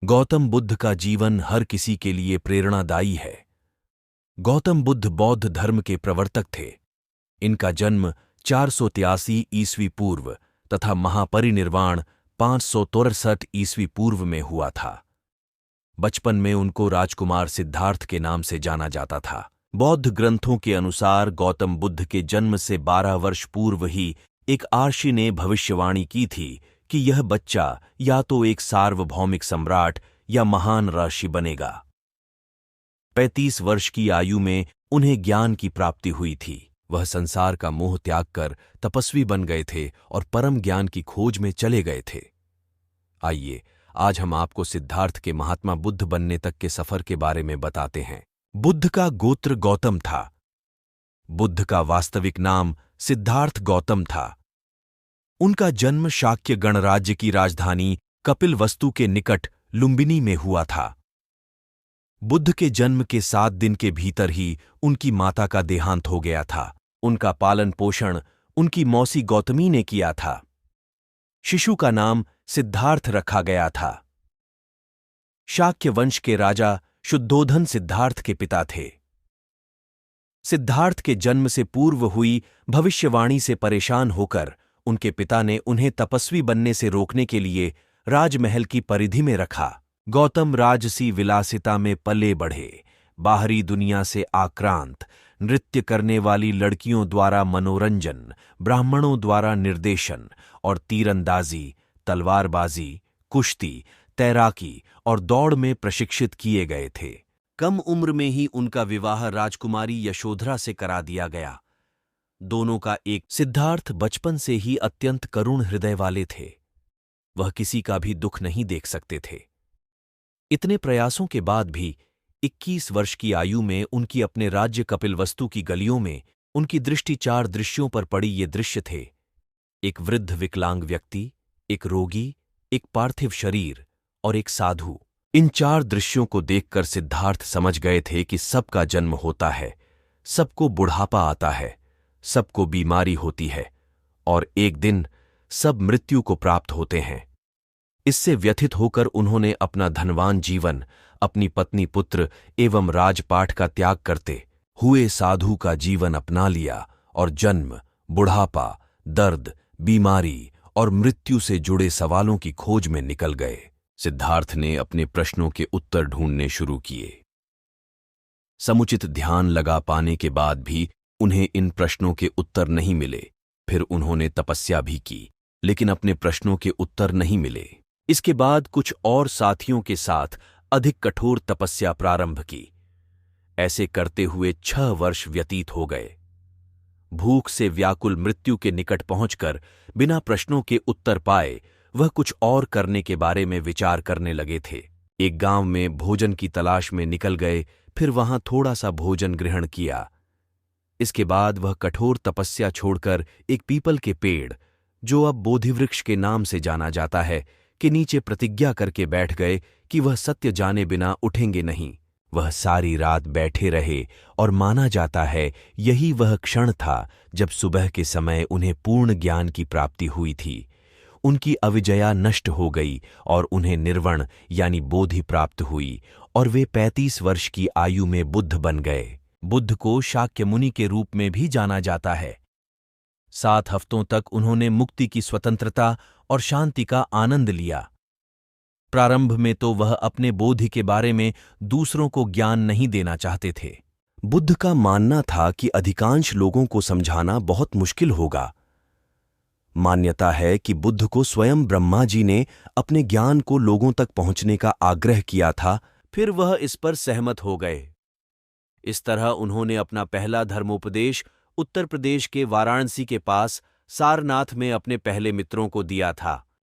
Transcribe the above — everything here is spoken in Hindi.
गौतम बुद्ध का जीवन हर किसी के लिए प्रेरणादायी है। गौतम बुद्ध बौद्ध धर्म के प्रवर्तक थे। इनका जन्म 483 ईस्वी पूर्व तथा महापरिनिर्वाण 563 ईस्वी पूर्व में हुआ था। बचपन में उनको राजकुमार सिद्धार्थ के नाम से जाना जाता था। बौद्ध ग्रंथों के अनुसार गौतम बुद्ध के जन्म से 12 वर्ष पूर्व ही एक आर्षि ने भविष्यवाणी की थी कि यह बच्चा या तो एक सार्वभौमिक सम्राट या महान ऋषि बनेगा। 35 वर्ष की आयु में उन्हें ज्ञान की प्राप्ति हुई थी। वह संसार का मोह त्याग कर तपस्वी बन गए थे और परम ज्ञान की खोज में चले गए थे। आइए आज हम आपको सिद्धार्थ के महात्मा बुद्ध बनने तक के सफर के बारे में बताते हैं। बुद्ध का गोत्र गौतम था। बुद्ध का वास्तविक नाम सिद्धार्थ गौतम था। उनका जन्म शाक्य गणराज्य की राजधानी कपिलवस्तु के निकट लुम्बिनी में हुआ था। बुद्ध के जन्म के 7 दिन के भीतर ही उनकी माता का देहांत हो गया था। उनका पालन पोषण उनकी मौसी गौतमी ने किया था। शिशु का नाम सिद्धार्थ रखा गया था। शाक्य वंश के राजा शुद्धोधन सिद्धार्थ के पिता थे। सिद्धार्थ के जन्म से पूर्व हुई भविष्यवाणी से परेशान होकर उनके पिता ने उन्हें तपस्वी बनने से रोकने के लिए राजमहल की परिधि में रखा। गौतम राजसी विलासिता में पले बढ़े। बाहरी दुनिया से आक्रांत, नृत्य करने वाली लड़कियों द्वारा मनोरंजन, ब्राह्मणों द्वारा निर्देशन और तीरंदाजी, तलवारबाजी, कुश्ती, तैराकी और दौड़ में प्रशिक्षित किए गए थे। कम उम्र में ही उनका विवाह राजकुमारी यशोधरा से करा दिया गया। दोनों का एक सिद्धार्थ बचपन से ही अत्यंत करुण हृदय वाले थे। वह किसी का भी दुख नहीं देख सकते थे। इतने प्रयासों के बाद भी 21 वर्ष की आयु में उनकी अपने राज्य कपिलवस्तु की गलियों में उनकी दृष्टि 4 दृश्यों पर पड़ी। ये दृश्य थे: एक वृद्ध विकलांग व्यक्ति, एक रोगी, एक पार्थिव शरीर और एक साधु। इन 4 दृश्यों को देखकर सिद्धार्थ समझ गए थे कि सबका जन्म होता है, सबको बुढ़ापा आता है, सबको बीमारी होती है और एक दिन सब मृत्यु को प्राप्त होते हैं। इससे व्यथित होकर उन्होंने अपना धनवान जीवन, अपनी पत्नी पुत्र एवं राजपाट का त्याग करते हुए साधु का जीवन अपना लिया और जन्म, बुढ़ापा, दर्द, बीमारी और मृत्यु से जुड़े सवालों की खोज में निकल गए। सिद्धार्थ ने अपने प्रश्नों के उत्तर ढूंढने शुरू किए। समुचित ध्यान लगा पाने के बाद भी उन्हें इन प्रश्नों के उत्तर नहीं मिले। फिर उन्होंने तपस्या भी की, लेकिन अपने प्रश्नों के उत्तर नहीं मिले। इसके बाद कुछ और साथियों के साथ अधिक कठोर तपस्या प्रारंभ की। ऐसे करते हुए 6 वर्ष व्यतीत हो गए। भूख से व्याकुल मृत्यु के निकट पहुंचकर बिना प्रश्नों के उत्तर पाए वह कुछ और करने के बारे में विचार करने लगे थे। एक गांव में भोजन की तलाश में निकल गए, फिर वहां थोड़ा सा भोजन ग्रहण किया। इसके बाद वह कठोर तपस्या छोड़कर एक पीपल के पेड़, जो अब बोधिवृक्ष के नाम से जाना जाता है, के नीचे प्रतिज्ञा करके बैठ गए कि वह सत्य जाने बिना उठेंगे नहीं। वह सारी रात बैठे रहे और माना जाता है यही वह क्षण था जब सुबह के समय उन्हें पूर्ण ज्ञान की प्राप्ति हुई थी। उनकी अविजया नष्ट हो गई और उन्हें निर्वण यानी बोधि प्राप्त हुई और वे 35 वर्ष की आयु में बुद्ध बन गए। बुद्ध को शाक्य मुनि के रूप में भी जाना जाता है। 7 हफ्तों तक उन्होंने मुक्ति की स्वतंत्रता और शांति का आनंद लिया। प्रारंभ में तो वह अपने बोधि के बारे में दूसरों को ज्ञान नहीं देना चाहते थे। बुद्ध का मानना था कि अधिकांश लोगों को समझाना बहुत मुश्किल होगा। मान्यता है कि बुद्ध को स्वयं ब्रह्मा जी ने अपने ज्ञान को लोगों तक पहुंचने का आग्रह किया था, फिर वह इस पर सहमत हो गए। इस तरह उन्होंने अपना पहला धर्मोपदेश उत्तर प्रदेश के वाराणसी के पास सारनाथ में अपने पहले मित्रों को दिया था।